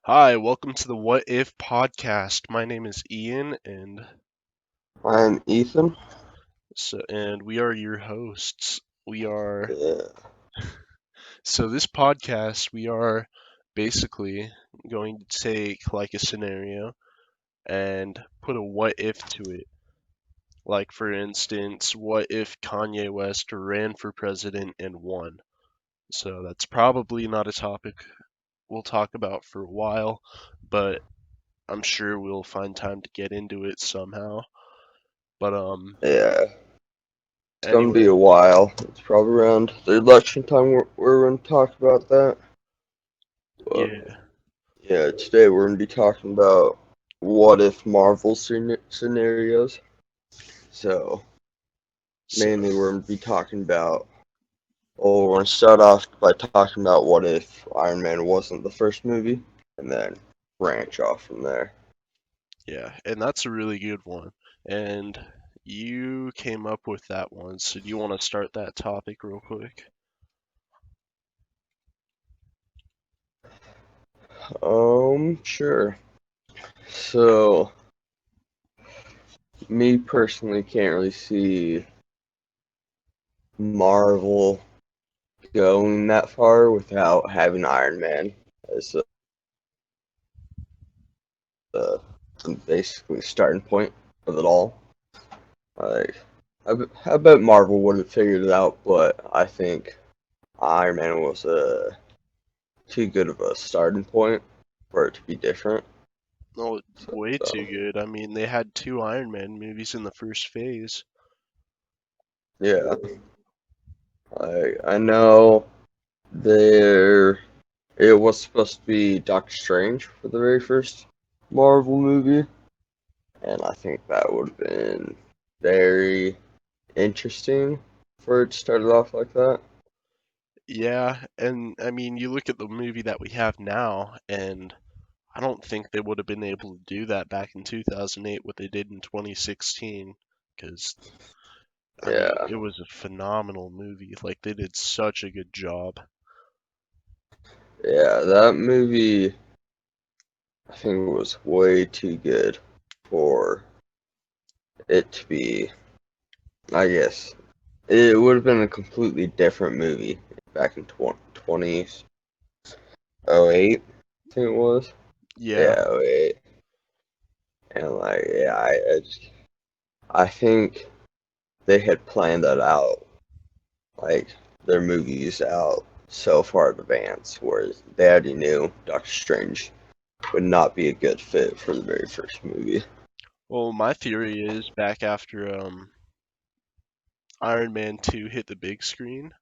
Hi, welcome to the What If podcast. My name is Ian, and I'm Ethan. we are your hosts. We are Yeah, this podcast we are basically going to take like a scenario and put a what if to it. Like for instance, what if Kanye West ran for president and won? So that's probably not a topic we'll talk about for a while, but I'm sure we'll find time to get into it somehow. But yeah. It's gonna be anyway, a while. It's probably around the election time we're gonna talk about that. But yeah. yeah, today we're gonna be talking about what if Marvel scenarios. So So mainly we're gonna be talking about. Oh, we're gonna start off by talking about what if Iron Man wasn't the first movie, and then branch off from there. yeah, and that's a really good one. And you came up with that one, so do you want to start that topic real quick? Sure. So me personally can't really see Marvel going that far without having Iron Man as the basically starting point of it all. Like, I bet Marvel would have figured it out, but I think Iron Man was too good of a starting point for it to be different. Oh, way So, too good. I mean, they had two Iron Man movies in the first phase. yeah, I know there it was supposed to be Doctor Strange for the very first Marvel movie, and I think that would have been very interesting for it started off like that. Yeah, and I mean, you look at the movie that we have now, and I don't think they would have been able to do that back in 2008, what they did in 2016, because I mean, Yeah, it was a phenomenal movie. Like, they did such a good job. yeah, that movie I think was way too good for it to be. I guess it would have been a completely different movie back in 2008. I think it was. Yeah, Yeah, '08. And like, yeah, I think they had planned that out, like their movies out so far in advance, whereas they already knew Doctor Strange would not be a good fit for the very first movie. well, my theory is back after Iron Man 2 hit the big screen,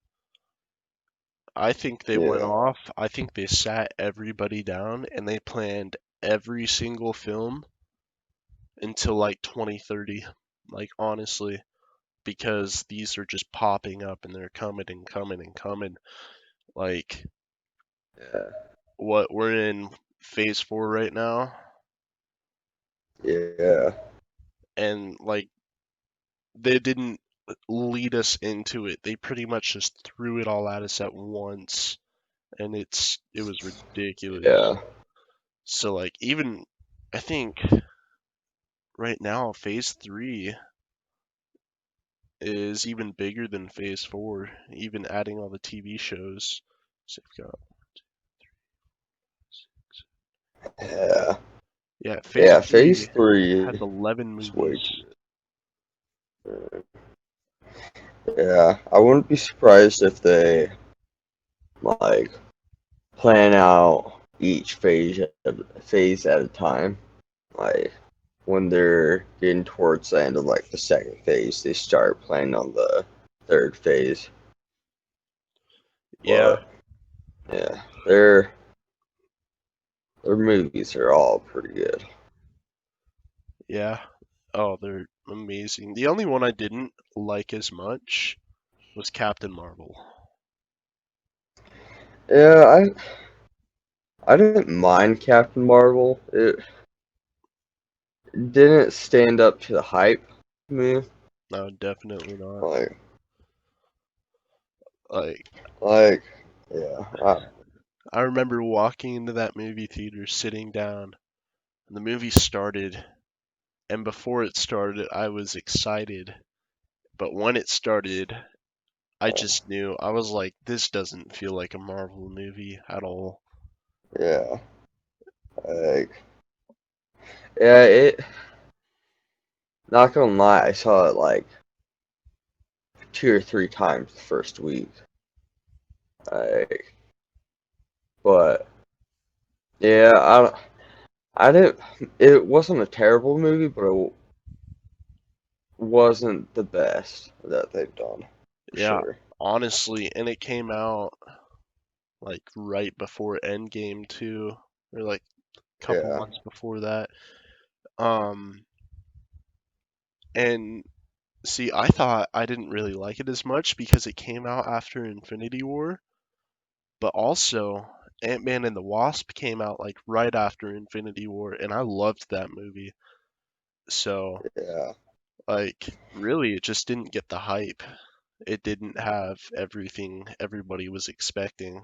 I think they went Yeah, off. I think they sat everybody down and they planned every single film until like 2030. Like, honestly, because these are just popping up and they're coming and coming and coming. Like, yeah, what we're in phase 4 right now, yeah, and like, they didn't lead us into it. They pretty much just threw it all at us at once, and it was ridiculous. yeah, So like even I think right now phase 3 is even bigger than phase 4, even adding all the TV shows. So you've got yeah, yeah, phase yeah. Phase 3 three has 11 is way movies. too good. Yeah, I wouldn't be surprised if they like plan out each phase at a time. Like when they're getting towards the end of like the second phase, they start planning on the third phase. Yeah, But yeah, their movies are all pretty good. yeah. Oh, they're amazing. The only one I didn't like as much was Captain Marvel. Yeah, I didn't mind Captain Marvel. It didn't stand up to the hype to me. No, definitely not. Like Like, like yeah. I remember walking into that movie theater, sitting down, and the movie started. And before it started, I was excited. But when it started, I just knew. I was like, this doesn't feel like a Marvel movie at all. Yeah, like yeah, it. Not gonna lie, I saw it like 2 or 3 times the first week. Like, but yeah, I didn't. It wasn't a terrible movie, but it wasn't the best that they've done for Yeah, sure. honestly, and it came out like right before Endgame too, or like a couple Yeah, months before that. Um, and see, I thought I didn't really like it as much because it came out after Infinity War, but also Ant-Man and the Wasp came out like right after Infinity War, and I loved that movie. So, yeah. like, really, it just didn't get the hype. It didn't have everything everybody was expecting.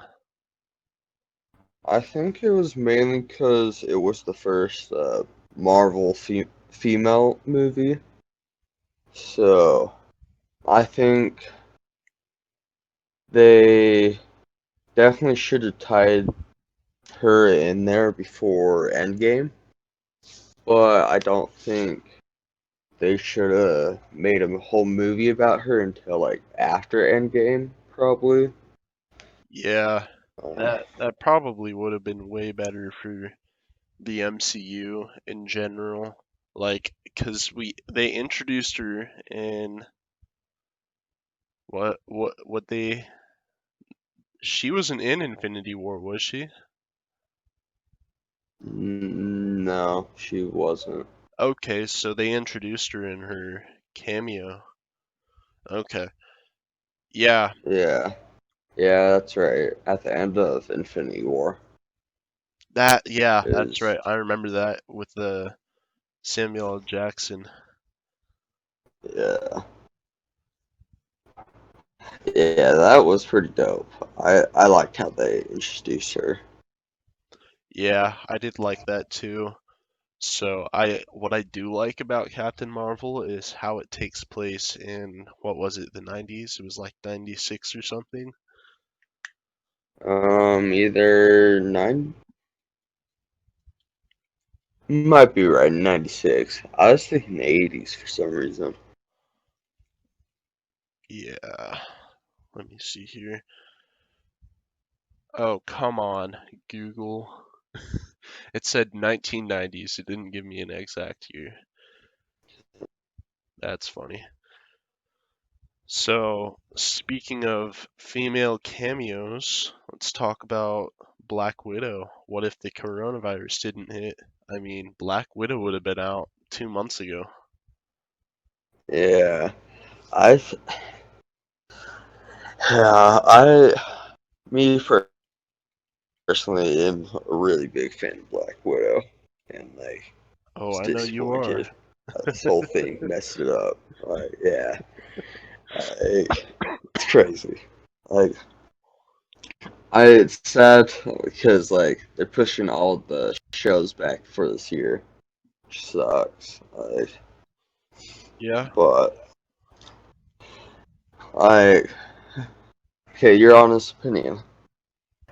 I think it was mainly because it was the first Marvel female movie. So I think they definitely should have tied her in there before Endgame, but I don't think they should have made a whole movie about her until like after Endgame, probably. Yeah, Uh, that probably would have been way better for the MCU in general. Like, 'cause they introduced her in what they she wasn't in Infinity War, was she? no, she wasn't. Okay, so they introduced her in her cameo. Okay. Yeah, Yeah, yeah, that's right. At the end of Infinity War that's is right. I remember that with the Samuel L. Jackson. yeah, yeah, that was pretty dope. I liked how they introduced her. Yeah, I did like that too. So I what I do like about Captain Marvel is how it takes place in what was it, the 90s? It was like 96 or something. Either might be right, 96. I was thinking 80s for some reason. Yeah, let me see here. Oh, come on, Google. It said 1990s. It didn't give me an exact year. That's funny. So, speaking of female cameos, let's talk about Black Widow. What if the coronavirus didn't hit? I mean, Black Widow would have been out 2 months ago. Yeah, I, th- yeah, me personally am a really big fan of Black Widow, and like, Oh, was I know you are. disappointed. This whole thing messed it up. Like, yeah, it's crazy. Like, it's sad because like they're pushing all the shows back for this year, which sucks. Like, Yeah. but I, okay, your honest opinion.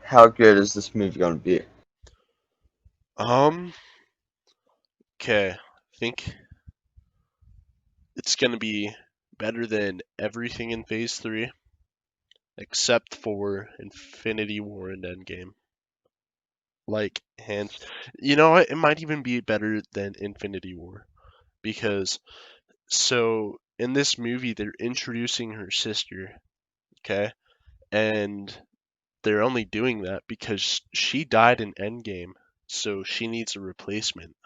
How good is this movie gonna be? Um, okay. I think it's gonna be better than everything in Phase 3, except for Infinity War and Endgame. Like, hands. You know what? It might even be better than Infinity War. Because, so, in this movie, they're introducing her sister, okay? And they're only doing that because she died in Endgame. So she needs a replacement.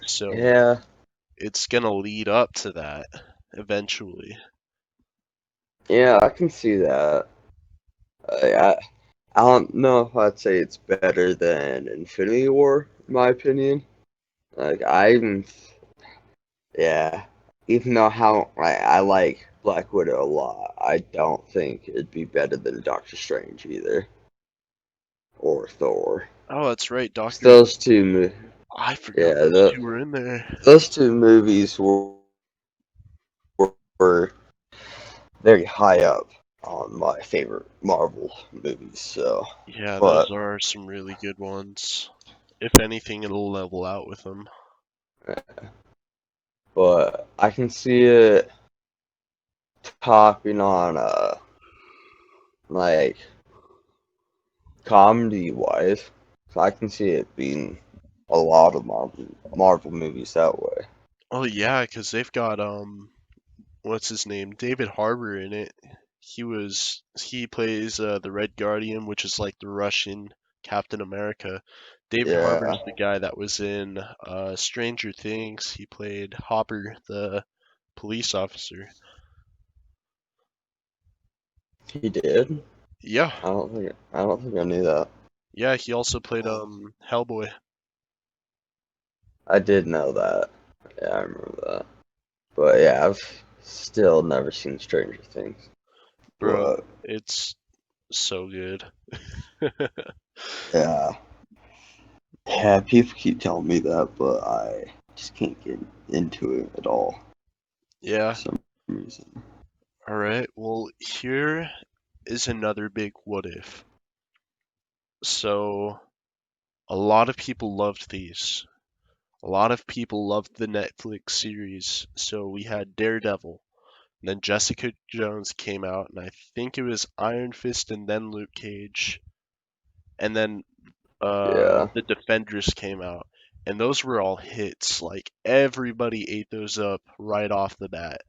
So Yeah, it's gonna lead up to that eventually. yeah, I can see that. I I don't know if I'd say it's better than Infinity War, in my opinion. Like I even yeah, even though how I like Black Widow a lot. I don't think it'd be better than Doctor Strange either, or Thor. Oh, that's right, 'Cause Doctor. those two, I forgot yeah, those two were in there. those two movies were very high up on my favorite Marvel movies. So, Yeah, those but are some really good ones. If anything, it'll level out with them. but I can see it topping on like comedy wise. So I can see it being a lot of Marvel movies that way. Oh yeah, 'cause they've got what's his name? David Harbour in it. He plays the Red Guardian, which is like the Russian Captain America. David Yeah, Harbour's the guy that was in Stranger Things. He played Hopper, the police officer. he did. Yeah, I don't think I knew that. yeah. He also played Hellboy. I did know that. Yeah, I remember that. But yeah, I've still never seen Stranger Things. Bro, But it's so good. yeah, yeah, people keep telling me that, but I just can't get into it at all for Yeah. some reason. All right. Well, here is another big what if. So, a lot of people loved these. A lot of people loved the Netflix series. So, we had Daredevil, and then Jessica Jones came out, and I think it was Iron Fist and then Luke Cage, and then Yeah, the Defenders came out. And those were all hits. Like, everybody ate those up right off the bat.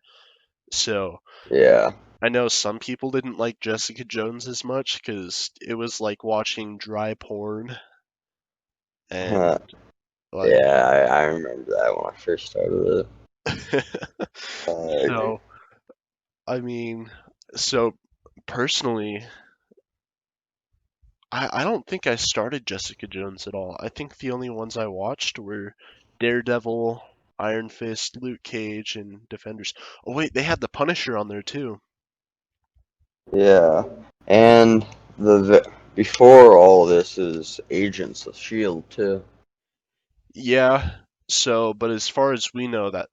So, yeah, I know some people didn't like Jessica Jones as much because it was like watching dry porn huh, and like yeah. I remember that when I first started it. Like, so I mean so personally I don't think I started Jessica Jones at all. I think the only ones I watched were Daredevil, Iron Fist, Luke Cage, and Defenders. Oh wait, they had the Punisher on there too. yeah, and before all this is Agents of Shield too. Yeah. So, but as far as we know that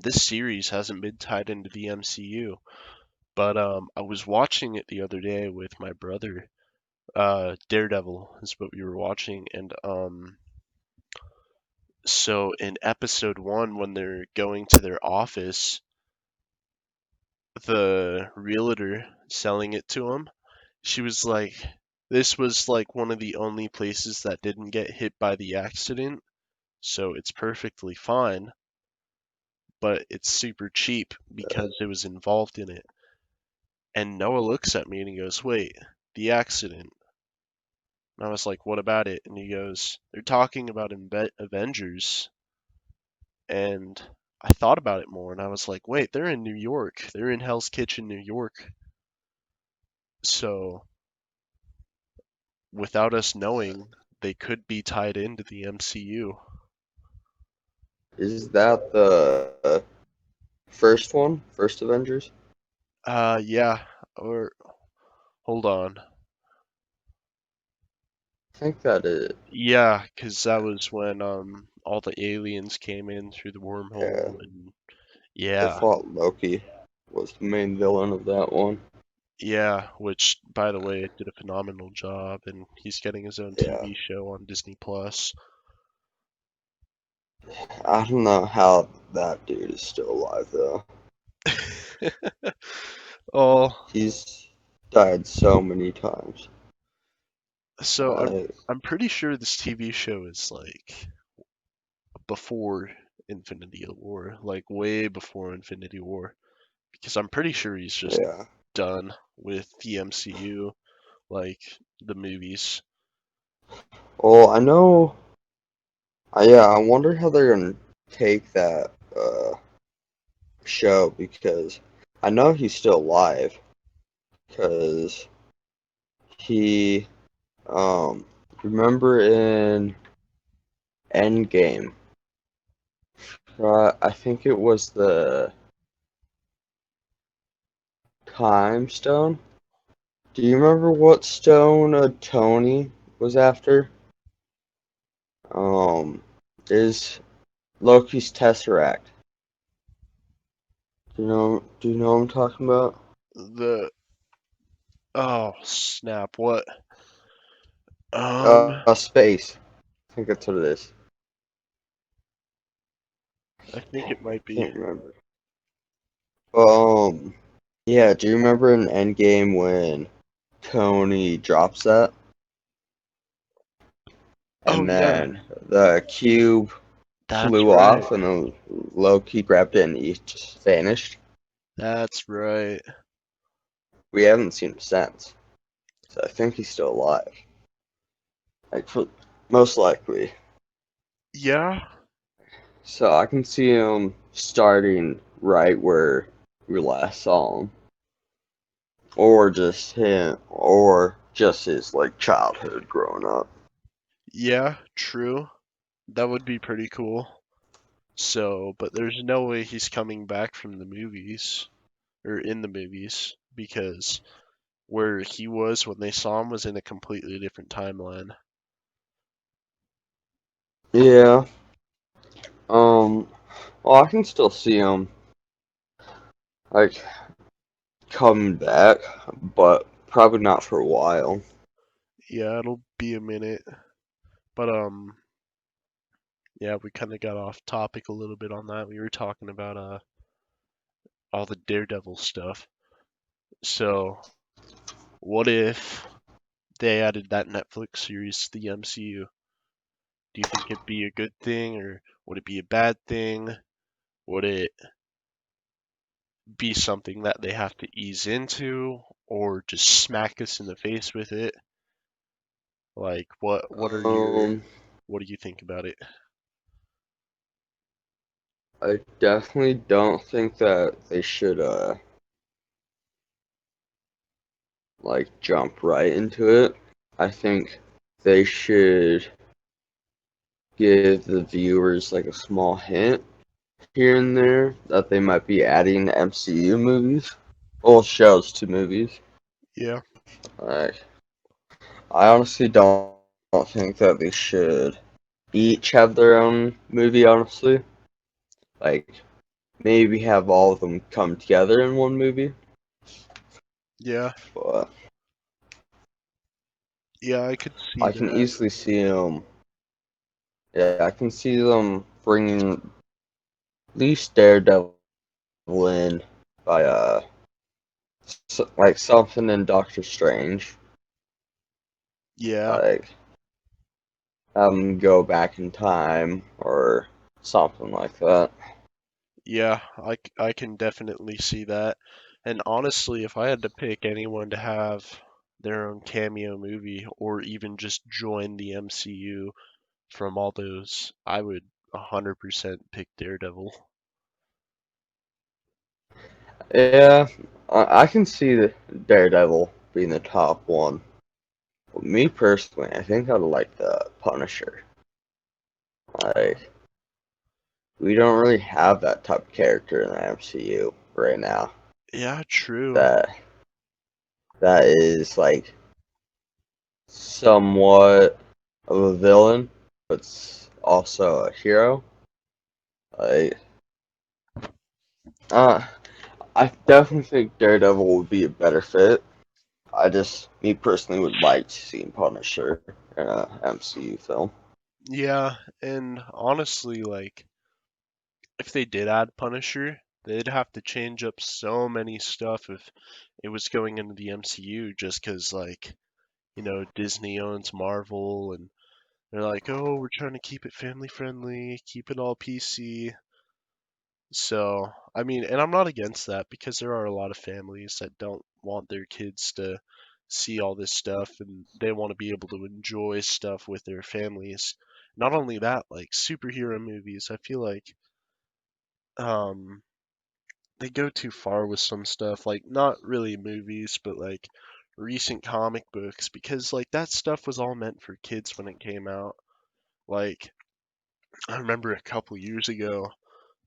this series hasn't been tied into the MCU. But I was watching it the other day with my brother. Daredevil is what we were watching, and so in episode one, when they're going to their office, the realtor selling it to him, she was like, "This was like one of the only places that didn't get hit by the accident, so it's perfectly fine, but it's super cheap because it was involved in it." And Noah looks at me and he goes, "Wait, the accident?" And I was like, "What about it?" And he goes, "They're talking about Avengers." And I thought about it more and I was like, "Wait, they're in New York. They're in Hell's Kitchen, New York." So, without us knowing, they could be tied into the MCU. Is that the first one? First Avengers? Yeah, or hold on. I think that is. Yeah, 'cause that was when all the aliens came in through the Yeah, wormhole and they yeah, fought Loki. Was the main villain of that one. yeah, which by the way did a phenomenal job and he's getting his own Yeah, TV show on Disney Plus. I don't know how that dude is still alive though. Oh, He's died so many times. so Like, I'm pretty sure this TV show is like before Infinity War, like way before Infinity War, because I'm pretty sure he's just yeah. done with the MCU, like the movies. Well, I know. Yeah, I wonder how they're gonna take that show because I know he's still alive because he remember in Endgame, I think it was time stone. Do you remember what stone Tony was after? Um, is Loki's Tesseract. Do you know what I'm talking about? The oh snap, what? Um, Space. I think that's what it is. I think it might be. Can't remember. Yeah. Do you remember in Endgame when Tony drops that, Oh and yeah, then the cube that's flew right. off, and then Loki grabbed it and he just vanished? That's right. We haven't seen him since, so I think he's still alive. Like, most likely. Yeah, So I can see him starting right where we last saw him, or just his like childhood growing up. yeah, true. That would be pretty cool. So, but there's no way he's coming back from the movies or in the movies because where he was when they saw him was in a completely different timeline. Yeah. Um. Well, I can still see him like coming back, but probably not for a while. Yeah, it'll be a minute. But yeah, we kind of got off topic a little bit on that. We were talking about all the Daredevil stuff. So, what if they added that Netflix series to the MCU? Do you think it'd be a good thing or would it be a bad thing? Would it be something that they have to ease into or just smack us in the face with it? Like Um. what do you think about it? I definitely don't think that they should like jump right into it. I think they should give the viewers like a small hint here and there that they might be adding MCU movies, well, shows to movies. Yeah, Like, I honestly don't think that they should each have their own movie. Honestly, like maybe have all of them come together in one movie. yeah, But yeah, I could see I can that. easily see them. Yeah, I can see them bringing at least Daredevil in by like something in Doctor Strange, Yeah, like have him go back in time or something like that. yeah, I can definitely see that. And honestly, if I had to pick anyone to have their own cameo movie or even just join the MCU from all those, I would 100% pick Daredevil. Yeah, I can see the Daredevil being the top one. But me personally, I think I'd like the Punisher. Like, we don't really have that type of character in the MCU right now. Yeah, true. That that is like somewhat of a villain, but also a hero. Like, uh, I definitely think Daredevil would be a better fit. Me personally, would like to see Punisher in a MCU film. Yeah, and honestly, like, if they did add Punisher, they'd have to change up so many stuff if it was going into the MCU just 'cause, like, Disney owns Marvel and they're like, oh, we're trying to keep it family friendly, keep it all PC. So, I mean, and I'm not against that because there are a lot of families that don't want their kids to see all this stuff and they want to be able to enjoy stuff with their families. Not only that, like superhero movies, I feel like um they go too far with some stuff, like not really movies, but like recent comic books because like that stuff was all meant for kids when it came out. Like I remember a couple years ago,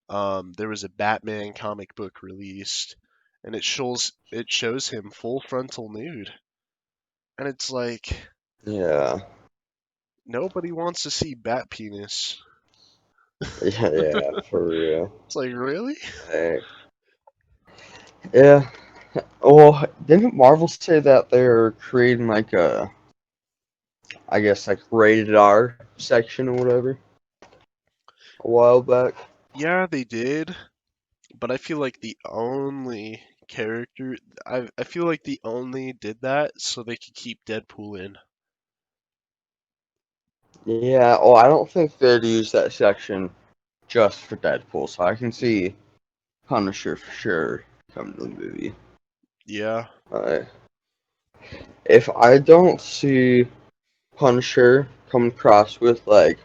there was a Batman comic book released, and it shows him full frontal nude, and it's like Yeah. nobody wants to see bat penis. Yeah, yeah, for real. It's like really? Like, yeah. Well, didn't Marvel say that they're creating like a, I guess like rated R section or whatever a while back? Yeah, they did, but I feel like the only character I feel like the only did that so they could keep Deadpool in. Yeah. Oh, I don't think they'd use that section just for Deadpool, so I can see Punisher for sure coming to the movie. Yeah, Uh, if I don't see Punisher come across with like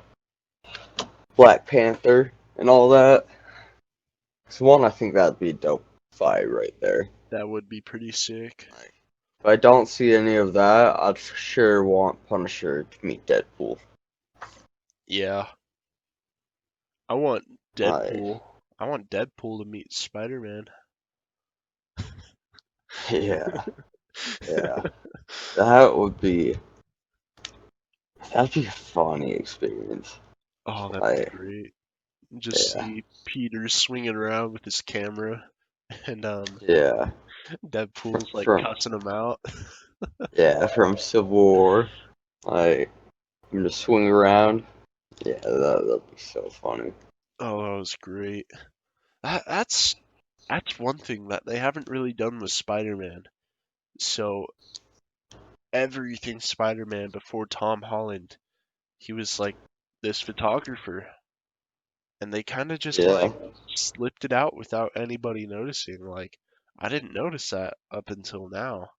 Black Panther and all that, so one, I think that'd be a dope fight right there. that would be pretty sick. Like, if I don't see any of that, I'd for sure want Punisher to meet Deadpool. Yeah, I want Like, Deadpool. I want Deadpool to meet Spider-Man. yeah, yeah, that would be that'd be a funny experience. Oh, that'd be Like, great. Just yeah, see Peter swinging around with his camera, and yeah, Deadpool's like from cussing him out. from Civil War. Like, I'm just swing around. Yeah, that'd be so funny. Oh, that was great. That's one thing that they haven't really done with Spider-Man. So everything Spider-Man before Tom Holland, he was like this photographer, and they kind of just Yeah. like slipped it out without anybody noticing. Like I didn't notice that up until now.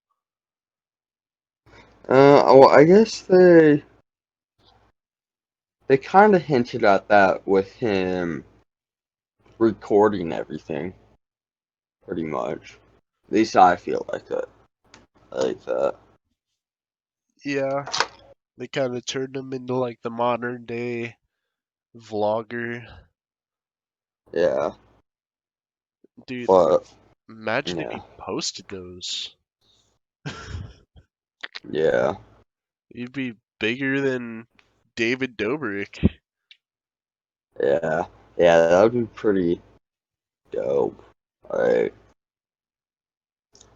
Well, I guess they kind of hinted at that with him recording everything, pretty much. At least I feel like that. Like that. Yeah, they kind of turned him into like the modern day vlogger. Yeah. Dude, But imagine if yeah, he posted those. yeah, He'd be bigger than David Dobrik. yeah, yeah. That would be pretty dope. Like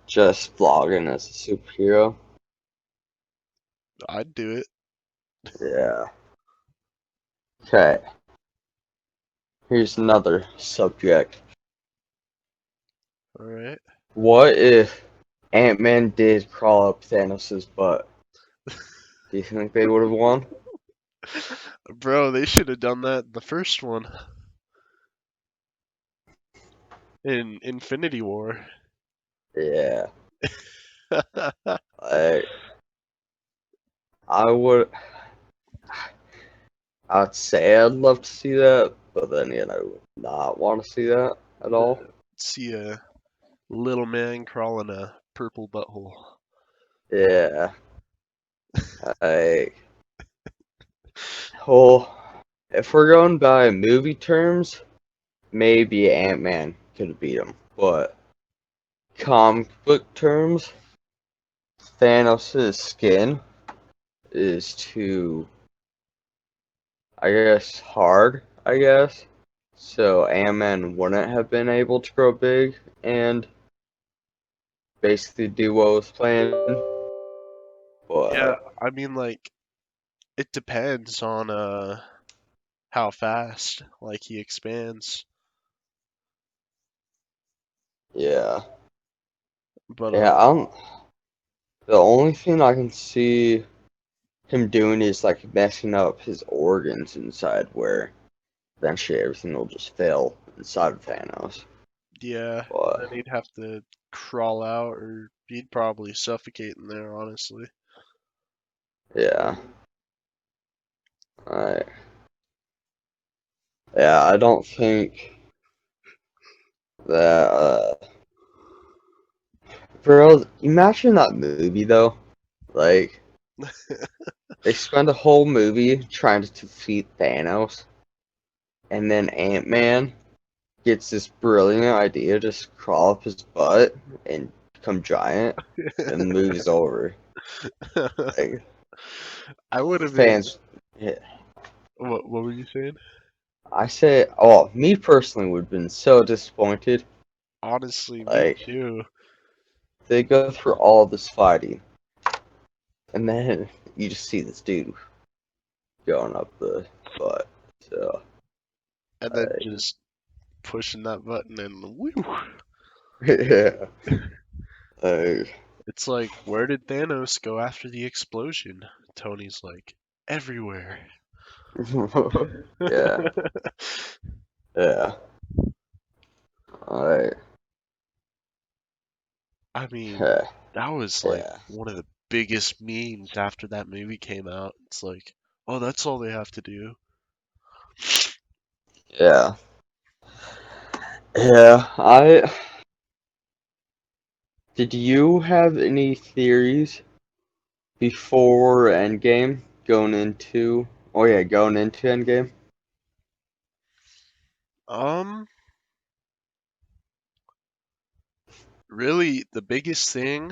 just vlogging as a superhero. I'd do it. Yeah. Okay. Here's another subject. All right. What if Ant-Man did crawl up Thanos' butt? Do you think they would have won? Bro, they should have done that in the first one in Infinity War. Yeah. I I would I'd say I'd love to see that, but then I would not want to see that at all. See a little man crawling a purple butthole. Yeah. I well, if we're going by movie terms, maybe Ant-Man could beat him, but comic book terms, Thanos' skin is too, I guess, hard, I guess. So Ant-Man wouldn't have been able to grow big and basically do what was planned. Yeah, But I mean like it depends on how fast like he expands. yeah, But yeah, I don't. The only thing I can see him doing is like messing up his organs inside, where eventually everything will just fail inside of Thanos. yeah, But then he'd have to crawl out or he'd probably suffocate in there, honestly. yeah, I yeah, I don't think that. Bro, imagine that movie though. Like they spend a whole movie trying to defeat Thanos, and then Ant Man gets this brilliant idea to just crawl up his butt and become giant and moves over. Like I would have been. fans, yeah, What were you saying? I say, oh, me personally would have been so disappointed. Honestly, me Like too. they go through all this fighting, and then you just see this dude going up the butt. So, And then like, just pushing that button and woo. yeah, like, It's like, where did Thanos go after the explosion? Tony's like, everywhere. yeah, yeah, like, I mean, yeah, that was like yeah, one of the biggest memes after that movie came out. It's like, oh, that's all they have to do. yeah. Yeah, I did you have any theories before Endgame going into oh yeah, going into Endgame? Um, really, the biggest thing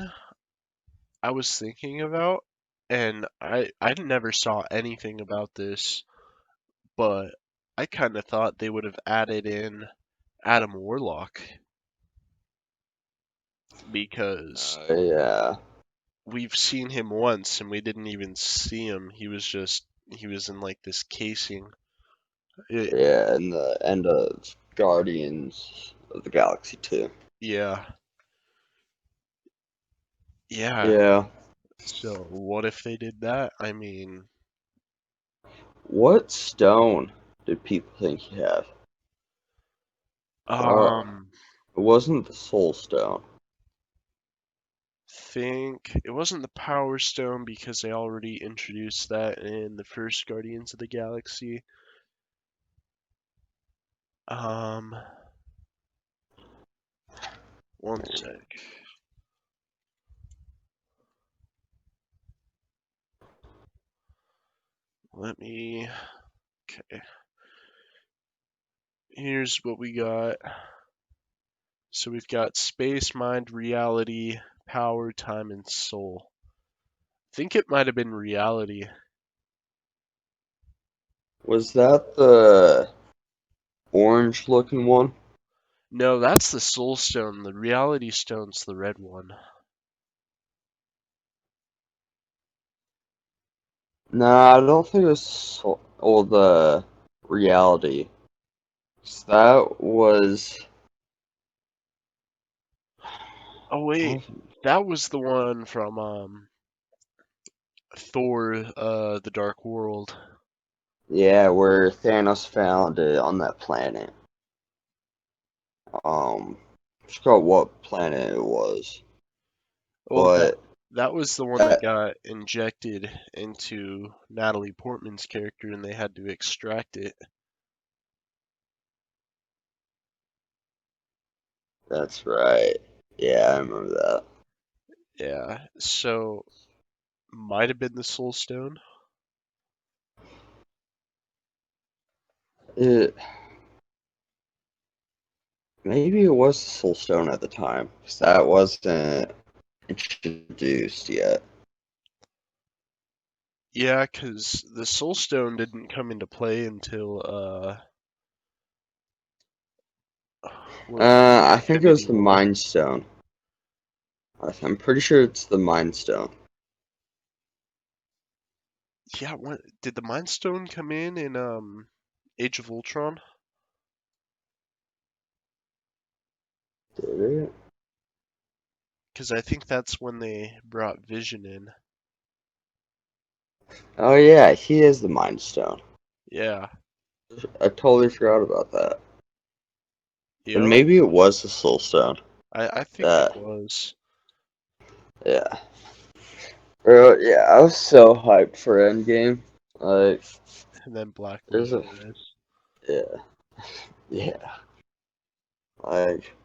I was thinking about, and I never saw anything about this, but I kind of thought they would have added in Adam Warlock because Yeah. we've seen him once and we didn't even see him. He was in like this casing. It, Yeah, in the end of Guardians of the Galaxy 2. yeah, yeah. Yeah. So what if they did that? I mean, What stone did people think he had? Or um, it wasn't the Soul Stone. think it wasn't the Power Stone because they already introduced that in the first Guardians of the Galaxy. Um, one sec. Let me. Okay. Here's what we got. So we've got space, mind, reality, power, time, and soul. I think it might have been reality. Was that the orange looking one? No, that's the soul stone. The reality stone's the red one. Nah, I don't think it was the reality. 'Cause that was Oh wait, that was the one from Thor, the Dark World. yeah, where Thanos found it on that planet. I forgot what planet it was, Well, but that was the one that that got injected into Natalie Portman's character, and they had to extract it. that's right. Yeah, I remember that. Yeah, so might have been the Soul Stone. It maybe it was the Soul Stone at the time, because that wasn't introduced yet. Yeah, because the Soul Stone didn't come into play until what was it, I think it was Infinity the War. Mind Stone. I'm pretty sure it's the Mind Stone. Yeah, what did the Mind Stone come in Age of Ultron? Did it? Because I think that's when they brought Vision in. Oh yeah, he is the Mind Stone. Yeah. I totally forgot about that. Then Yep. maybe it was the Soul Stone. I think it That was. yeah. Bro, yeah, I was so hyped for Endgame. Like, And then Black there's a Widow was. yeah, yeah. Like,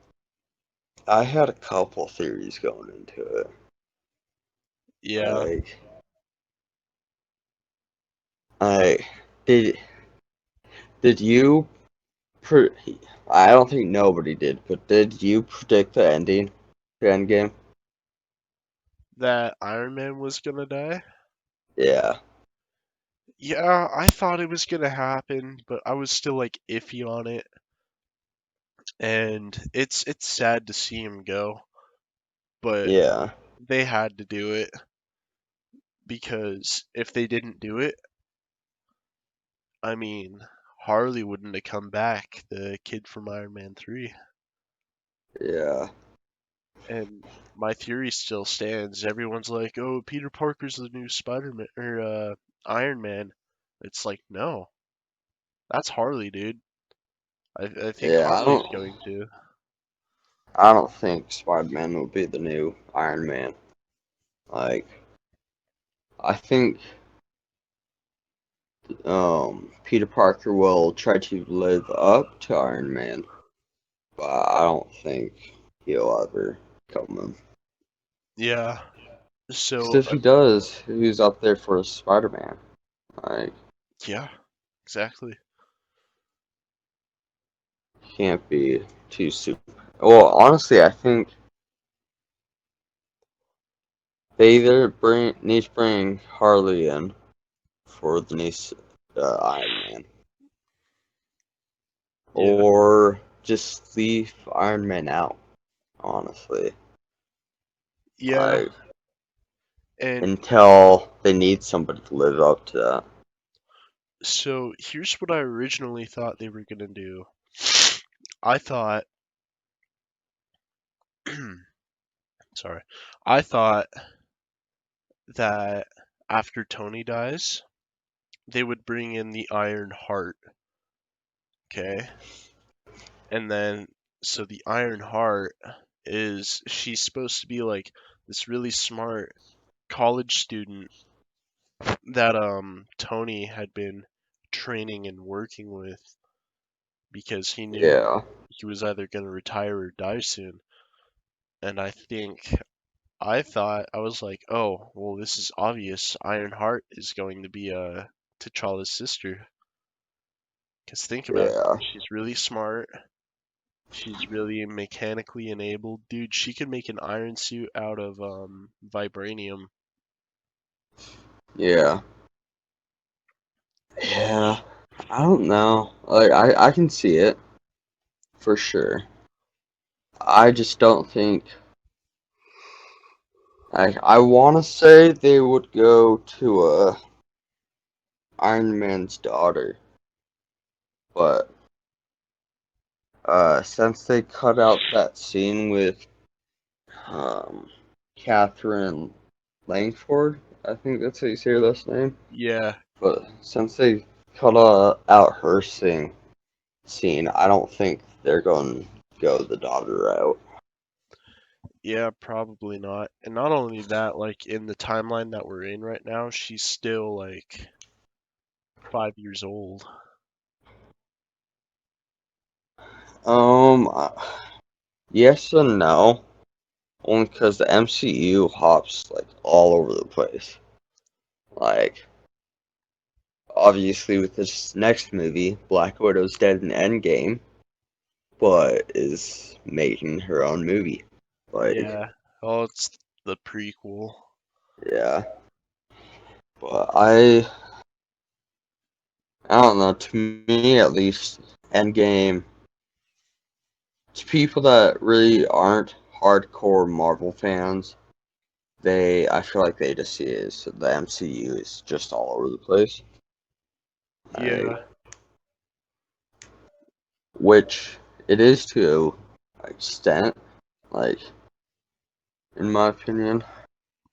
I had a couple theories going into it. Yeah. Like, I did. Did you? Pre- I don't think nobody did, but did you predict the ending to Endgame? That Iron Man was gonna die? Yeah, Yeah, I thought it was gonna happen, but I was still like iffy on it. And it's sad to see him go, but yeah, they had to do it because if they didn't do it, I mean, Harley wouldn't have come back, the kid from Iron Man 3. yeah, And my theory still stands. Everyone's like, "Oh, Peter Parker's the new Spider-Man or Iron Man." It's like, no, that's Harley, dude. I think yeah. Harley's going to. I don't think Spider-Man will be the new Iron Man. Like, I think Peter Parker will try to live up to Iron Man, but I don't think he'll ever become him. Yeah. Because So, if he does, who's up there for Spider-Man? Like, yeah, exactly. can't be too super. Well, honestly, I think they either need to bring Harley in for the new Iron Man, Yeah. or just leave Iron Man out. Honestly, Yeah. like And until they need somebody to live up to that. so here's what I originally thought they were gonna do. I thought, sorry, I thought that after Tony dies, they would bring in the Iron Heart, okay? And then, so the Iron Heart she's supposed to be like this really smart college student that Tony had been training and working with because he knew Yeah, he was either going to retire or die soon. And I thought I was like, oh, well, this is obvious. Ironheart is going to be T'Challa's sister. Because think about it, yeah, she's really smart. She's really mechanically enabled, dude. She could make an iron suit out of vibranium. yeah, yeah. I don't know. Like I can see it for sure. I just don't think. I want to say they would go to Iron Man's daughter, but since they cut out that scene with um, Catherine Langford, I think that's how you say her last name. Yeah, But since they cut out her scene, I don't think they're going to go the daughter route. yeah, probably not. And not only that, like in the timeline that we're in right now, she's still like 5 years old. Um, uh, yes and no, only because the MCU hops like all over the place. Like, obviously, with this next movie, Black Widow's dead in Endgame, but is making her own movie. Like, Yeah. Oh, it's the prequel. yeah. But I don't know. To me, at least, Endgame. To people that really aren't hardcore Marvel fans, I feel like they just see it as the MCU is just all over the place. Yeah. Like, which it is to an extent, like in my opinion.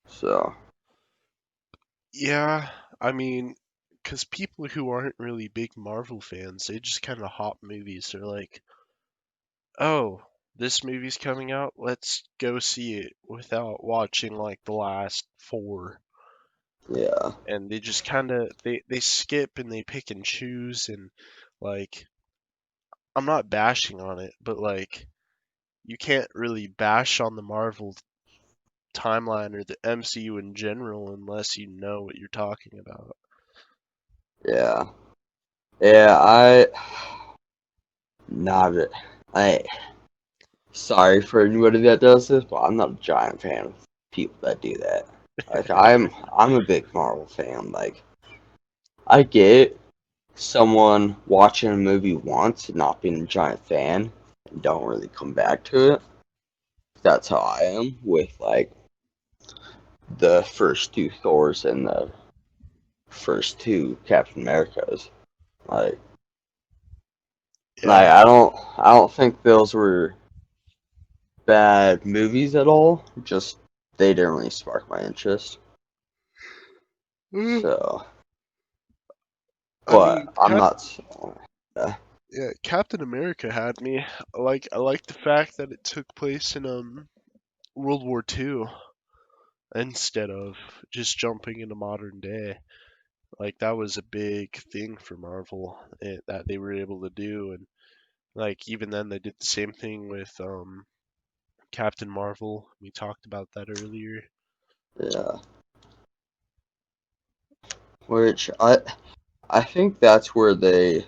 So Yeah, I mean, because people who aren't really big Marvel fans, they just kind of hop movies. They're like, oh, this movie's coming out, let's go see it without watching like the last four. yeah, And they just kind of they skip and they pick and choose and like I'm not bashing on it, but like you can't really bash on the Marvel timeline or the MCU in general unless you know what you're talking about. yeah, yeah. not a, I sorry for anybody that does this, but I'm not a giant fan of people that do that. Like I'm a big Marvel fan. Like I get someone watching a movie once and not being a giant fan and don't really come back to it. That's how I am with like the first two Thors and the first two Captain Americas. Like Yeah. I don't think those were bad movies at all. Just they didn't really spark my interest. Mm. So, I mean, but I'm not. Uh, Yeah, Captain America had me. I like the fact that it took place in World War II instead of just jumping into modern day. Like that was a big thing for Marvel that they were able to do, and like even then they did the same thing with Captain Marvel. We talked about that earlier. yeah, which I think that's where they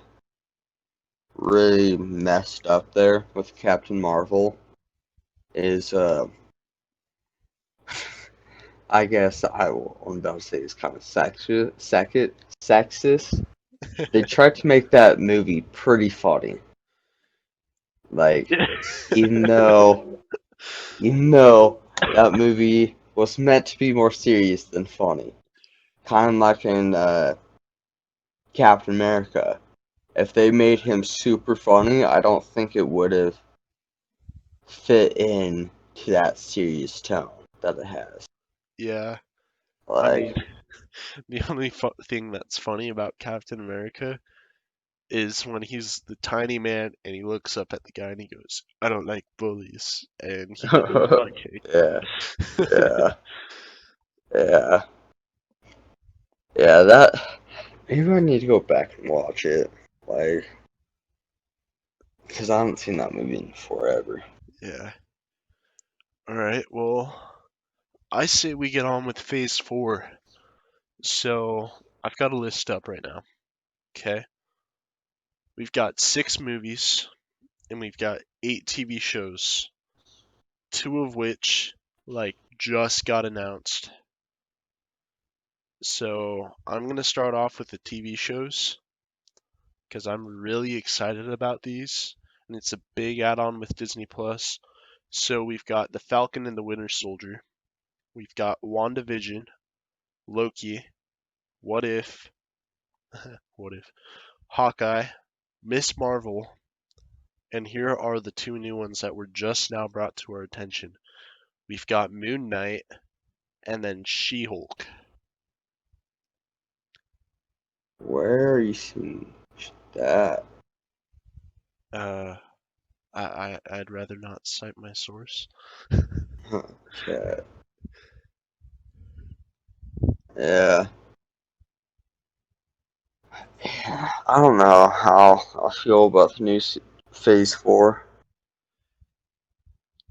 really messed up there with Captain Marvel. Is I guess I'm about to say it's kind of sexist. They tried to make that movie pretty funny. Like even though even though that movie was meant to be more serious than funny. Kind of like in Captain America. If they made him super funny, I don't think it would have fit in to that serious tone that it has. Yeah, I Like, mean, the only thing that's funny about Captain America is when he's the tiny man and he looks up at the guy and he goes, "I don't like bullies," and he gets his butt yeah, kicked. yeah, yeah, yeah. That maybe I need to go back and watch it. Like, because I haven't seen that movie in forever. Yeah. All right. Well, I say we get on with Phase 4. So I've got a list up right now. Okay. We've got 6 movies and we've got 8 TV shows, two of which just got announced. So I'm gonna start off with the TV shows because I'm really excited about these, and it's a big add-on with Disney Plus. So we've got The Falcon and the Winter Soldier. We've got WandaVision, Loki, What If, What If, Hawkeye, Miss Marvel, and here are the 2 new ones that were just now brought to our attention. We've got Moon Knight and then She-Hulk. Where are you seeing that? Uh, I'd rather not cite my source. Okay. Yeah. I don't know how I feel about the new Phase 4.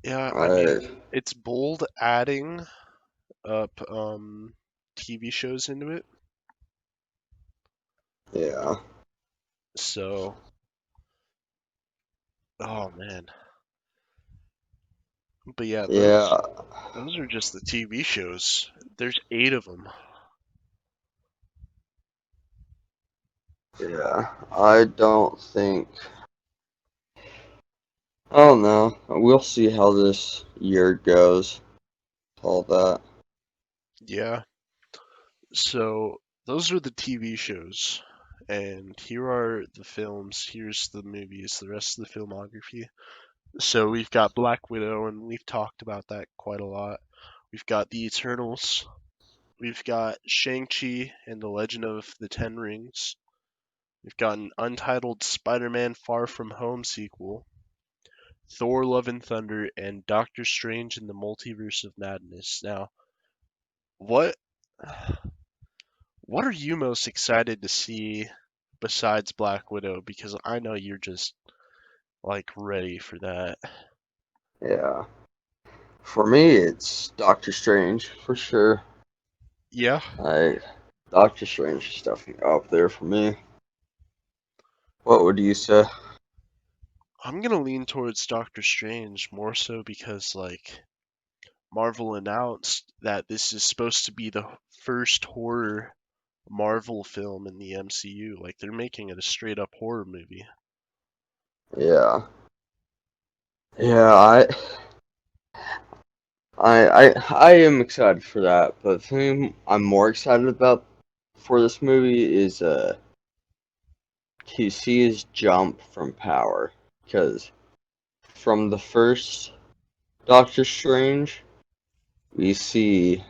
Yeah, I Uh, mean, it's bold adding up TV shows into it. yeah. So, oh man. But yeah, Yeah. those are just the TV shows. There's 8 of them. Yeah. I don't think. I don't know. We'll see how this year goes. All that. Yeah. So, those are the TV shows. And here are the films. Here's the movies, the rest of the filmography. So, we've got Black Widow, and we've talked about that quite a lot. We've got The Eternals. We've got Shang-Chi and the Legend of the Ten Rings. We've got an untitled Spider-Man Far From Home sequel, Thor: Love and Thunder, and Doctor Strange in the Multiverse of Madness. Now, what what are you most excited to see besides Black Widow? Because I know you're just ready for that. Yeah. For me, it's Doctor Strange for sure. Yeah. I Doctor Strange is definitely up there for me. What would you say? I'm gonna lean towards Doctor Strange more so because Marvel announced that this is supposed to be the first horror Marvel film in the MCU. Like they're making it a straight up horror movie. Yeah. Yeah, I am excited for that, but the thing I'm more excited about for this movie is to see his jump from power. Because from the first Doctor Strange, we see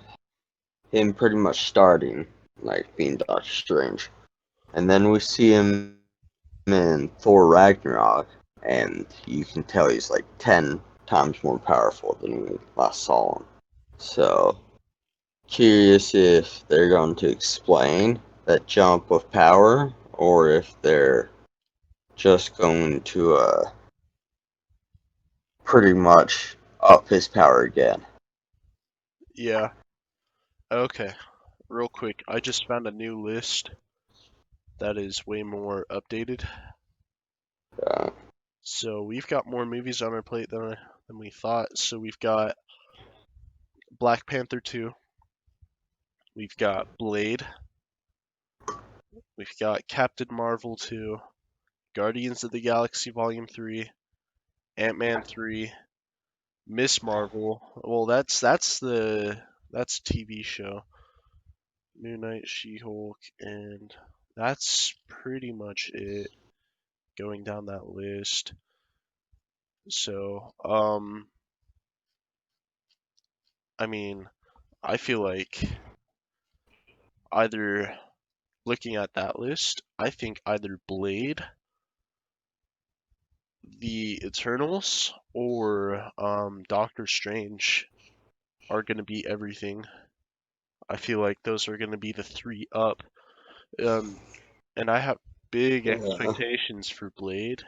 him pretty much starting like being Doctor Strange. And then we see him in Thor Ragnarok, and you can tell he's like 10 times more powerful than we last saw him. So, curious if they're going to explain that jump of power, or if they're just going to pretty much up his power again. Yeah. Okay. Real quick, I just found a new list that is way more updated. Uh, So we've got more movies on our plate than we thought. So we've got Black Panther 2, we've got Blade, we've got Captain Marvel 2, Guardians of the Galaxy Volume 3, Ant-Man 3, Miss Marvel. Well, that's a TV show. Moon Knight, She-Hulk, and that's pretty much it going down that list. So, I mean, I feel like either looking at that list, I think either Blade, the Eternals, or Doctor Strange are going to be everything. I feel like those are going to be the three up. Um, and I have big yeah, expectations for Blade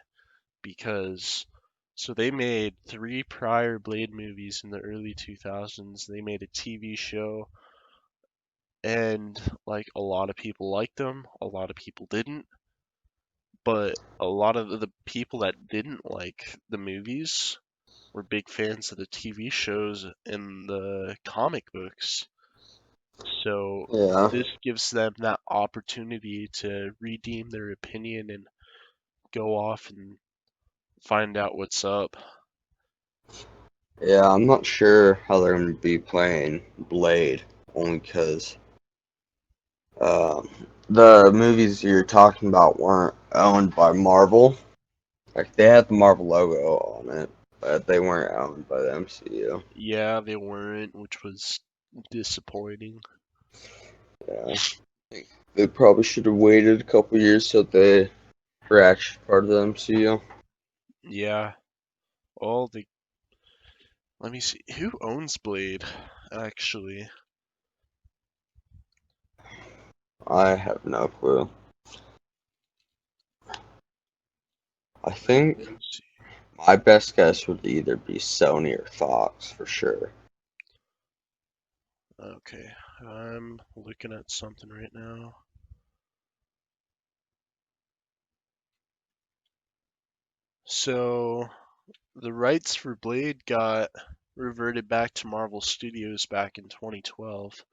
because so they made three prior Blade movies in the early 2000s. They made a TV show, and like a lot of people liked them, a lot of people didn't. But a lot of the people that didn't like the movies were big fans of the TV shows and the comic books. So yeah, this gives them that opportunity to redeem their opinion and go off and find out what's up. yeah. I'm not sure how they're going to be playing Blade, only because um, the movies you're talking about weren't owned by Marvel. Like they had the Marvel logo on it, but they weren't owned by the MCU. Yeah, they weren't, which was disappointing. Yeah, they probably should have waited a couple years so they were actually part of the MCU. Yeah. All the Let me see. Who owns Blade, actually? I have no clue. I Let think me see. my best guess would either be Sony or Fox for sure. Okay, I'm looking at something right now. So, the rights for Blade got reverted back to Marvel Studios back in 2012.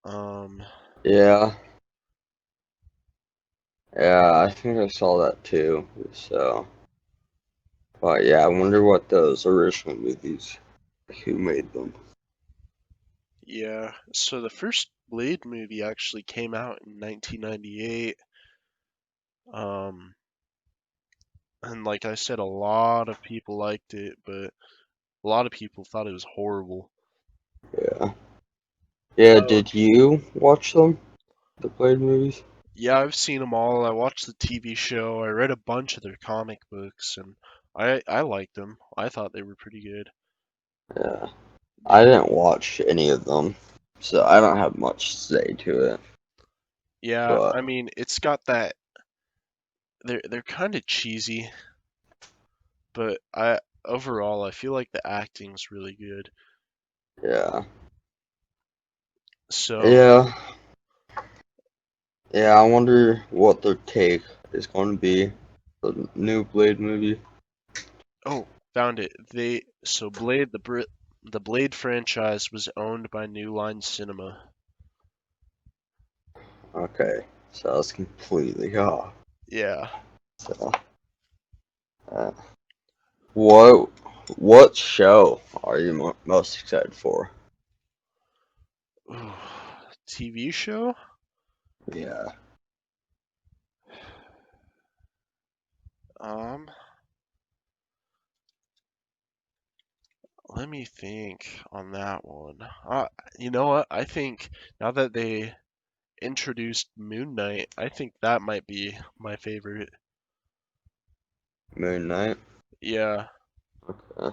Um, Yeah, yeah, I think I saw that too. So, but yeah, I wonder what those original movies, who made them. yeah, so the first Blade movie actually came out in 1998. Um, and like I said, a lot of people liked it, but a lot of people thought it was horrible. Yeah, yeah. Uh, Did you watch them, the Blade movies? yeah, I've seen them all. I watched the TV show. I read a bunch of their comic books, and I liked them. I thought they were pretty good. Yeah, I Did didn't watch any of them, so I don't have much to say to it. Yeah, But I mean, it's got that they're kind of cheesy, but I overall I feel like the acting's really good. yeah, So, yeah, yeah. I wonder what their take is going to be. the new Blade movie? Oh, found it. The Blade franchise was owned by New Line Cinema. Okay, so I was completely off. Yeah. So, uh, what what show are you most excited for? Ooh, TV show? Yeah, Um, Let me think on that one. You know what? I think now that they introduced Moon Knight, I think that might be my favorite. Moon Knight. Yeah. Uh,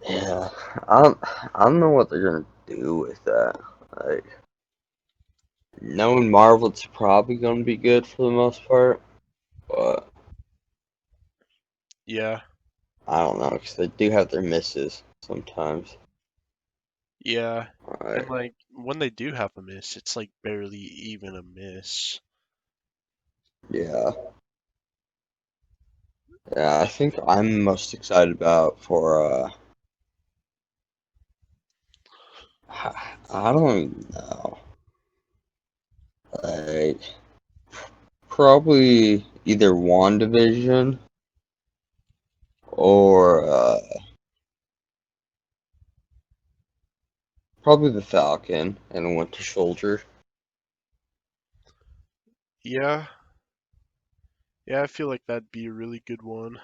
yeah, I don't know what they're gonna do with that. Like, knowing Marvel, it's probably gonna be good for the most part, but Yeah. I don't know because they do have their misses sometimes. Yeah. And Like, like when they do have a miss, it's like barely even a miss. yeah, yeah. I think I'm most excited about for I don't know, like probably either WandaVision or probably the Falcon and Winter Soldier. Yeah. Yeah, I feel like that'd be a really good one.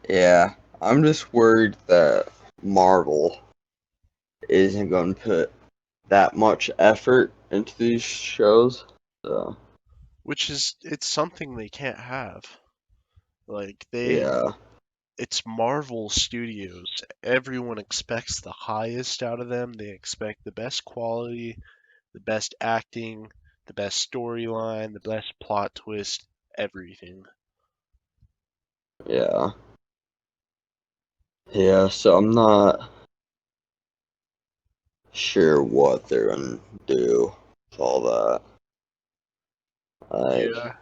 Yeah, I'm just worried that Marvel isn't going to put that much effort into these shows. So, Which is it's something they can't have. Like yeah, it's Marvel Studios. Everyone expects the highest out of them. They expect the best quality, the best acting, the best storyline, the best plot twist, everything. yeah, yeah. So I'm not sure what they're going to do with all that. Like, Yeah.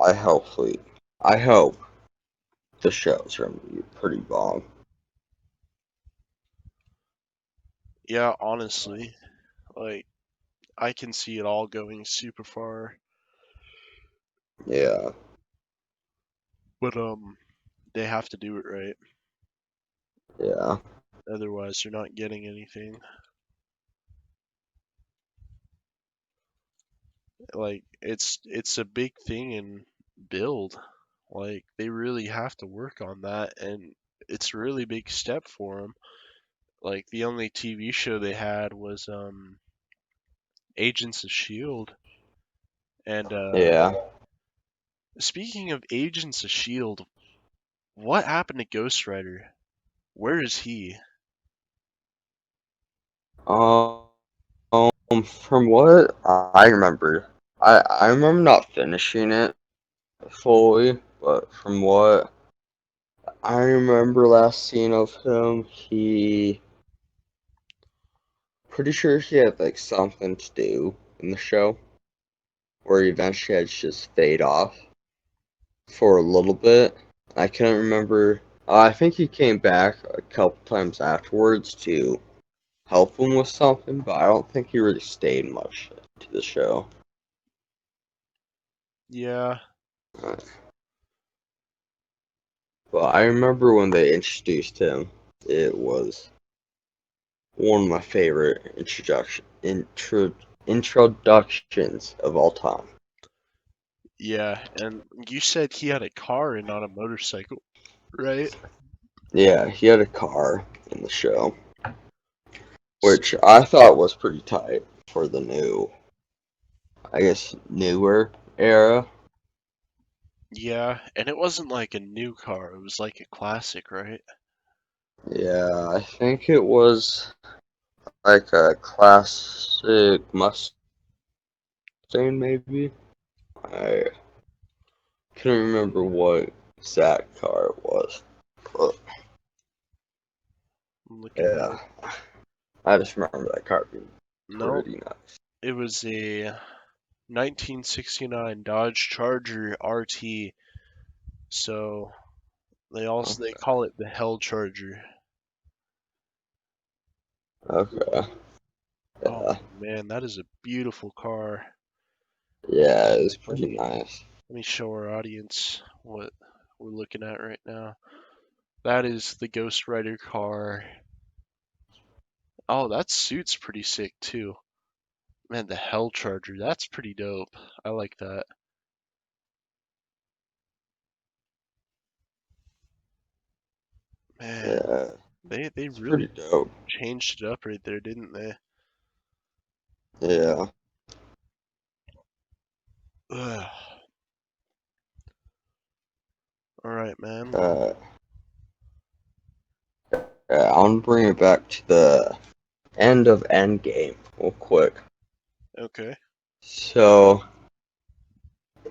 I hopefully, I hope the show's going to be pretty bomb. Yeah, honestly, like I can see it all going super far, Yeah, but they have to do it right. yeah, Otherwise, they're not getting anything. Like it's a big thing in build. Like they really have to work on that, and it's a really big step for them. Like the only TV show they had was Agents of Shield. And yeah. speaking of Agents of Shield, what happened to Ghost Rider? Where is he? Um, from what I remember, I remember not finishing it fully, but from what I remember last scene of him, he pretty sure he had like something to do in the show where he eventually had to just fade off for a little bit. I can't remember. I think he came back a couple times afterwards to help him with something, but I don't think he really stayed much to the show. Yeah, Uh, But I remember when they introduced him, it was one of my favorite introductions of all time. yeah. And you said he had a car and not a motorcycle, right? Yeah, he had a car in the show, S- which I thought was pretty tight for the new, I guess, newer era. Yeah, and it wasn't like a new car, it was like a classic, right? Yeah, I think it was like a classic Mustang, maybe. I can't remember what exact car it was, but I'm looking it yeah, up. I just remember that car being Nope, Pretty nice. it was a 1969 Dodge Charger RT. So they Okay. call it the Hell Charger. Okay. Oh Yeah. man, that is a beautiful car. Yeah, it's Let pretty me nice. let me show our audience what we're looking at right now. That is the Ghost Rider car. Oh, that suit's pretty sick too. Man, the Hell Charger, that's pretty dope. I like that. Man, Yeah, they it's pretty really dope. changed it up right there, didn't they? Yeah. Ugh. All right, man. Well, Uh, I'll bring it back to the end of Endgame real quick. okay. So,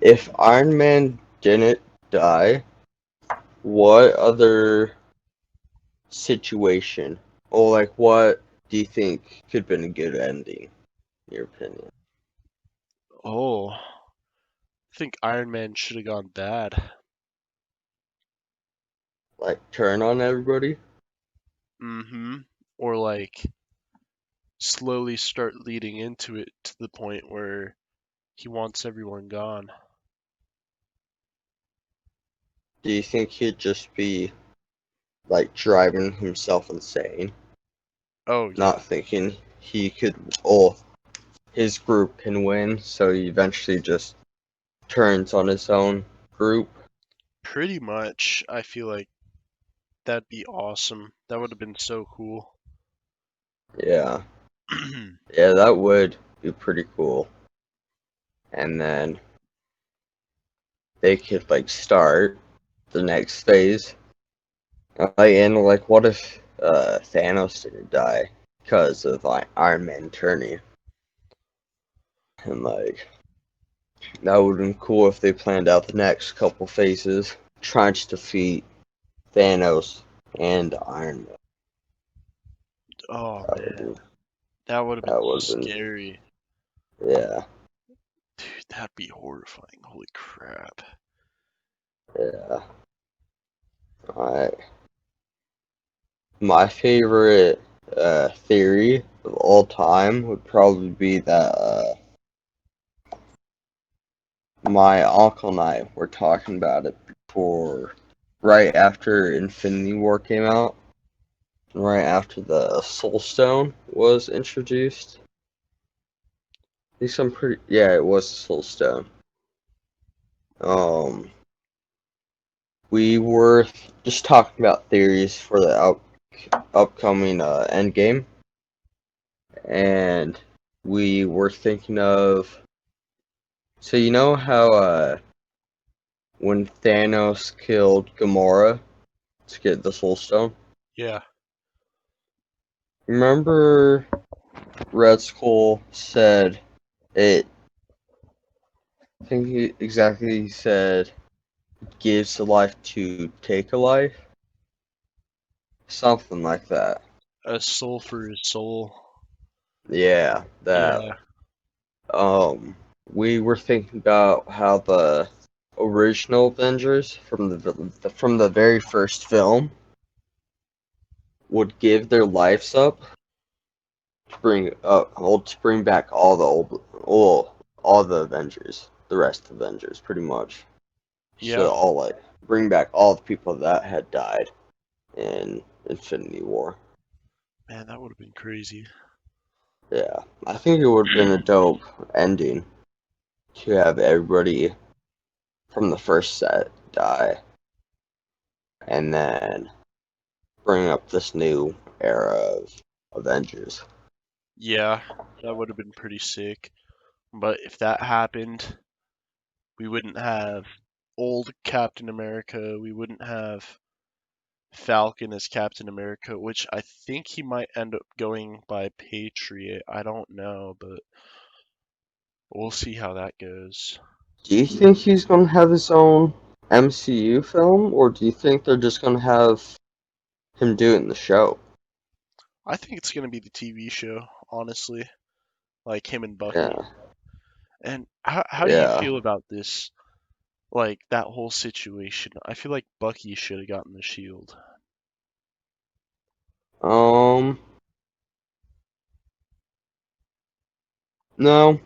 if Iron Man didn't die, what other situation, or like what do you think could have been a good ending, in your opinion? Oh, I think Iron Man should have gone bad. Like turn on everybody? Mm-hmm. Or like slowly start leading into it to the point where he wants everyone gone. Do you think he'd just be like driving himself insane, Oh yeah, not thinking he could, or his group can win, so he eventually just turns on his own group? pretty much. I feel like that'd be awesome. That would have been so cool. Yeah, yeah, that would be pretty cool. And then they could like start the next phase. And like, what if Thanos didn't die because of like Iron Man turning? And like, that would have been cool if they planned out the next couple phases, trying to defeat Thanos and Iron Man. Oh That would man, have, that would have been that would have been, scary. yeah, Dude, that'd be horrifying. Holy crap. yeah. Alright. My favorite theory of all time would probably be that my uncle and I were talking about it before, right after Infinity War came out, right after the Soul Stone was introduced. I think I'm pretty, yeah, it was the Soul Stone. Um, we were just talking about theories for the upcoming Endgame, and we were thinking of. So you know how when Thanos killed Gamora to get the Soul Stone? Yeah. Remember Red Skull said it. I think he exactly said gives a life to take a life, something like that. A soul for his soul. Yeah, that. Yeah. Um, we were thinking about how the original Avengers from the very first film would give their lives up to bring well, to bring back all the all the Avengers, the rest of the Avengers, pretty much. So Yeah. all like bring back all the people that had died in Infinity War. Man, that would have been crazy. Yeah, I think it would have been a dope ending to have everybody from the first set die, and then bring up this new era of Avengers. Yeah, that would have been pretty sick. But if that happened, we wouldn't have old Captain America. We wouldn't have Falcon as Captain America, which I think he might end up going by Patriot. I don't know, but we'll see how that goes. Do you think he's gonna have his own MCU film, or do you think they're just gonna have him do it in the show? I think it's going to be the TV show, honestly. like him and Bucky. Yeah. And how do you Yeah. feel about this? Like that whole situation. I feel like Bucky should have gotten the shield. Um. No,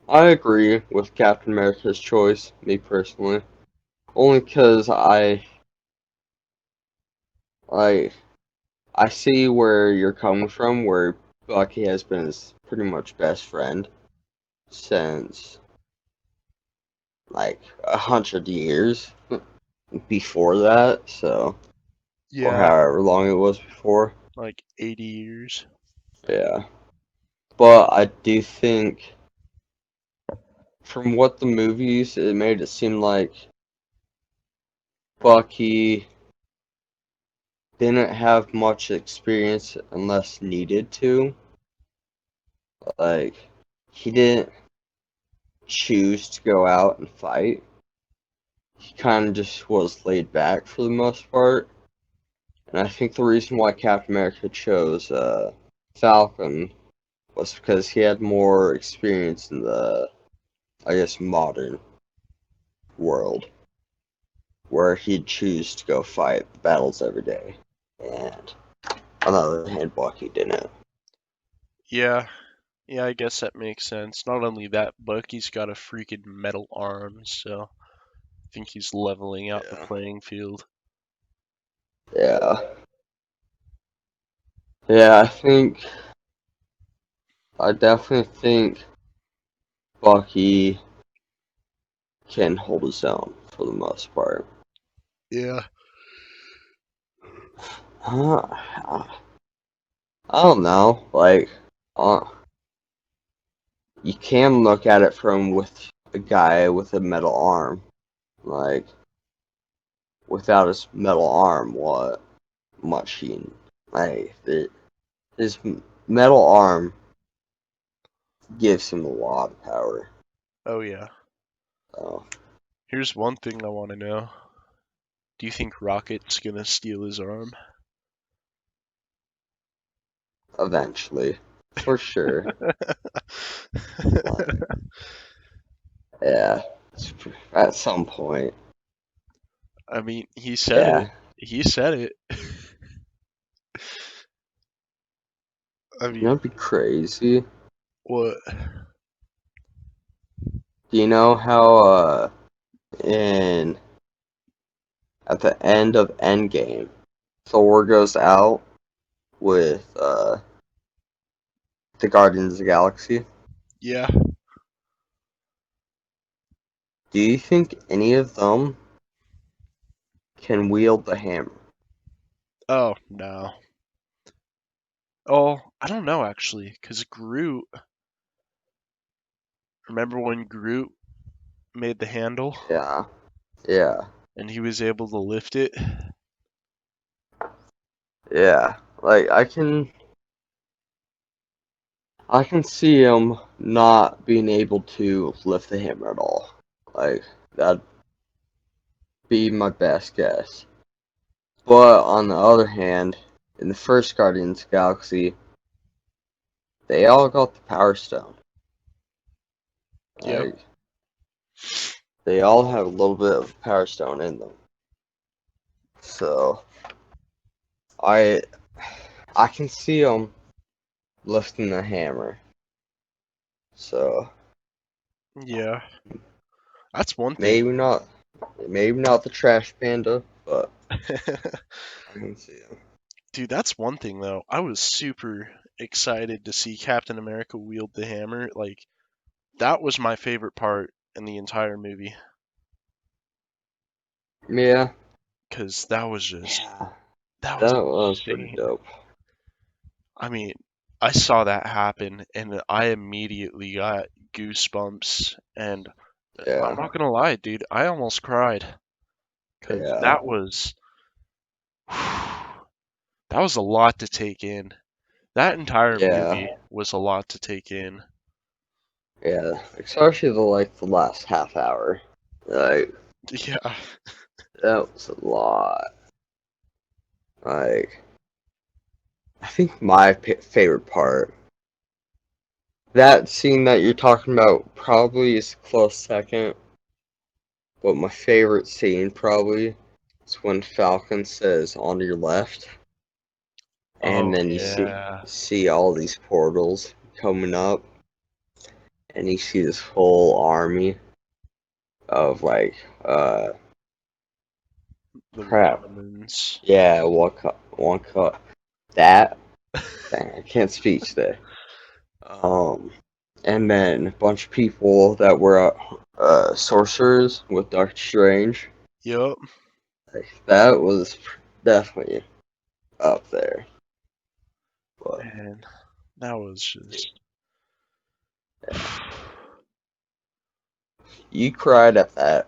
I agree with Captain America's choice. Me personally, only because I I see where you're coming from. Where Bucky has been his pretty much best friend since like 100 years before that. So, or Yeah, however long it was before. like 80 years. Yeah. But I do think, from what the movies, it made it seem like Bucky didn't have much experience unless needed to. Like, he didn't choose to go out and fight. He kind of just was laid back for the most part. And I think the reason why Captain America chose Falcon was because he had more experience in the, I guess, modern world, where he'd choose to go fight the battles every day. And on the other hand, Bucky didn't. Yeah, yeah, I guess that makes sense. Not only that, Bucky's got a freaking metal arm, so I think he's leveling out the Yeah. playing field. Yeah. Yeah, I definitely think Bucky can hold his own for the most part. Yeah. Uh, I don't know. Like, uh, you can look at it from with a guy with a metal arm. Like, without his metal arm, what much he like his metal arm gives him a lot of power. Oh yeah. So Here's one thing I want to know. Do you think Rocket's gonna steal his arm? eventually, for sure. Like, yeah, at some point. I mean, he said it. Yeah, He said it. I you know, mean, it'd be crazy. what? Do you know how in at the end of Endgame, Thor goes out with the Guardians of the Galaxy? Yeah. Do you think any of them can wield the hammer? Oh no. Oh, I don't know actually, cause Groot. Remember when Groot made the handle Yeah, yeah, and he was able to lift it? yeah. Like I can see him not being able to lift the hammer at all. Like that'd be my best guess. But on the other hand, in the first Guardians of the Galaxy, they all got the Power Stone. Yeah. Like they all have a little bit of Power Stone in them. So I I can see them lifting the hammer. So Yeah. That's one thing. maybe not maybe not the Trash Panda, but I can see him. Dude, that's one thing though. I was super excited to see Captain America wield the hammer. Like that was my favorite part in the entire movie Yeah, cuz that was just yeah, that was that was pretty insane. dope. I mean, I saw that happen and I immediately got goosebumps and I'm Yeah, not gonna lie, dude, I almost cried because yeah, that was that was a lot to take in. That entire yeah, movie was a lot to take in. yeah. Especially the last half hour. Like Yeah, that was a lot. Like I think my favorite part that scene that you're talking about probably is a close second, but my favorite scene probably is when Falcon says on your left, and Oh then you yeah. see all these portals coming up, and you see this whole army of like The crap. Romans. Yeah, one cut. That dang, I can't speak today. Um, and then a bunch of people that were sorcerers with Doctor Strange. Yup. Like, that was definitely up there. But Man, that was just. you cried at that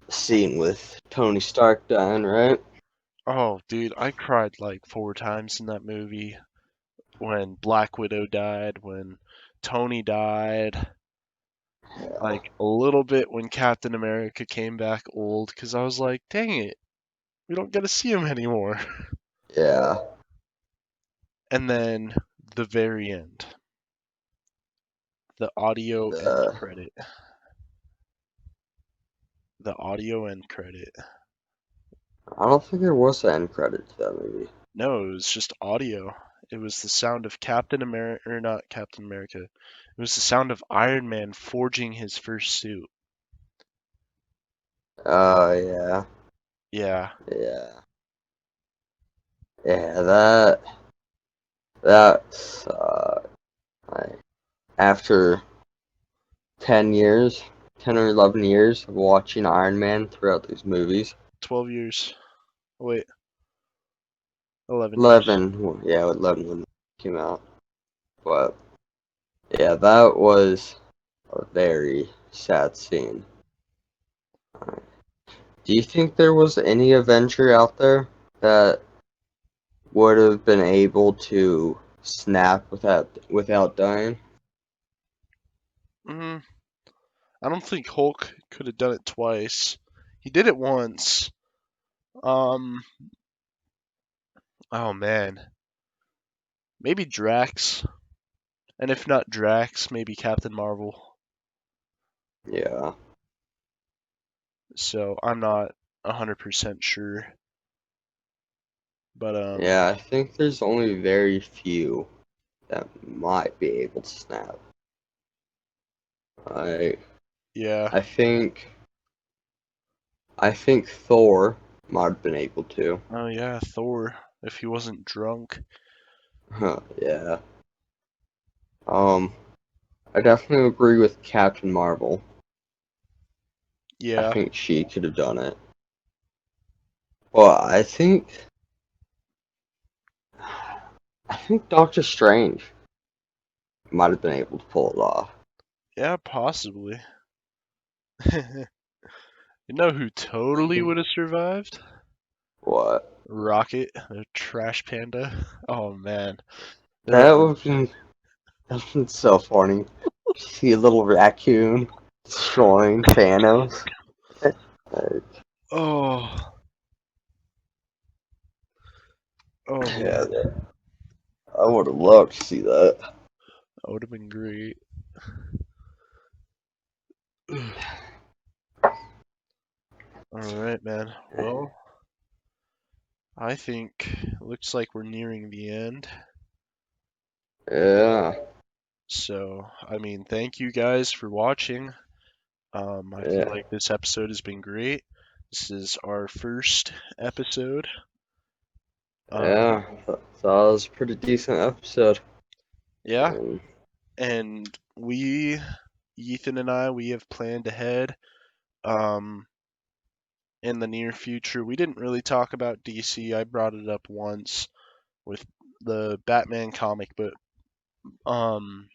scene with Tony Stark dying, right? Oh, dude, I cried like 4 times in that movie. When Black Widow died, when Tony died, Yeah. like a little bit when Captain America came back old, because I was like, dang it, we don't get to see him anymore. Yeah. And then the very end, the audio end The credit. The audio end credit. I don't think there was an end credit to that movie. No, it was just audio. It was the sound of Captain America, or not Captain America. It was the sound of Iron Man forging his first suit. Oh yeah. Yeah, Yeah. Yeah, that's like after 10 years, 10 or 11 years of watching Iron Man throughout these movies. 12 years. Wait, 11 years. 11, yeah, 11 when it came out. But yeah, that was a very sad scene. Do you think there was any Avenger out there that would have been able to snap without dying? Mm, I don't think Hulk could have done it twice. He did it once. Um, oh man, maybe Drax, and if not Drax, maybe Captain Marvel. Yeah. So I'm not 100% sure, but Yeah, I think there's only very few that might be able to snap. I yeah. I think I think Thor might have been able to. Oh yeah, Thor, if he wasn't drunk. Huh, yeah. Um, I definitely agree with Captain Marvel. I Yeah, think she could have done it. Well, I think Doctor Strange might have been able to pull it off. yeah, possibly. You know who totally would have survived? What? Rocket, the trash panda. Oh man, that That would have would have been so funny. See a little raccoon destroying Thanos. Uh, oh, oh yeah, man, I would have loved to see that. that would have been great. All right, man. Well, I think looks like we're nearing the end. Yeah, So, I mean, thank you guys for watching. I feel yeah, like this episode has been great. This is our first episode. Um, yeah. So that was a pretty decent episode. yeah, Um, and Ethan and I, we have planned ahead. In the near future, we didn't really talk about DC. I brought it up once with the Batman comic, but um,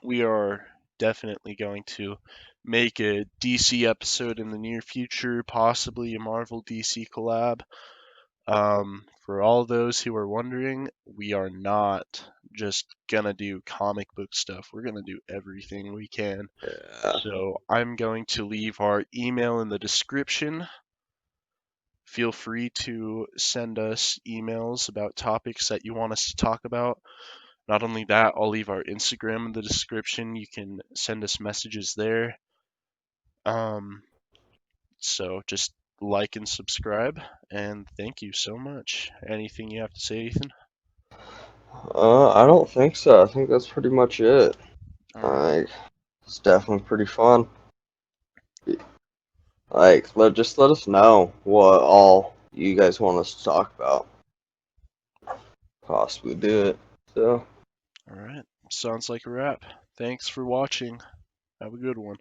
we are definitely going to make a DC episode in the near future, possibly a Marvel DC collab. For all those who are wondering, we are not just gonna do comic book stuff. We're gonna do everything we can. yeah, So I'm going to leave our email in the description. Feel free to send us emails about topics that you want us to talk about. Not only that, I'll leave our Instagram in the description. You can send us messages there. Um, so just like and subscribe, and thank you so much. Anything you have to say, Ethan? I don't think so. I think that's pretty much it. All right. Like, it's definitely pretty fun. Like, just let us know what all you guys want us to talk about. Possibly do it. So. All right. Sounds like a wrap. Thanks for watching. Have a good one.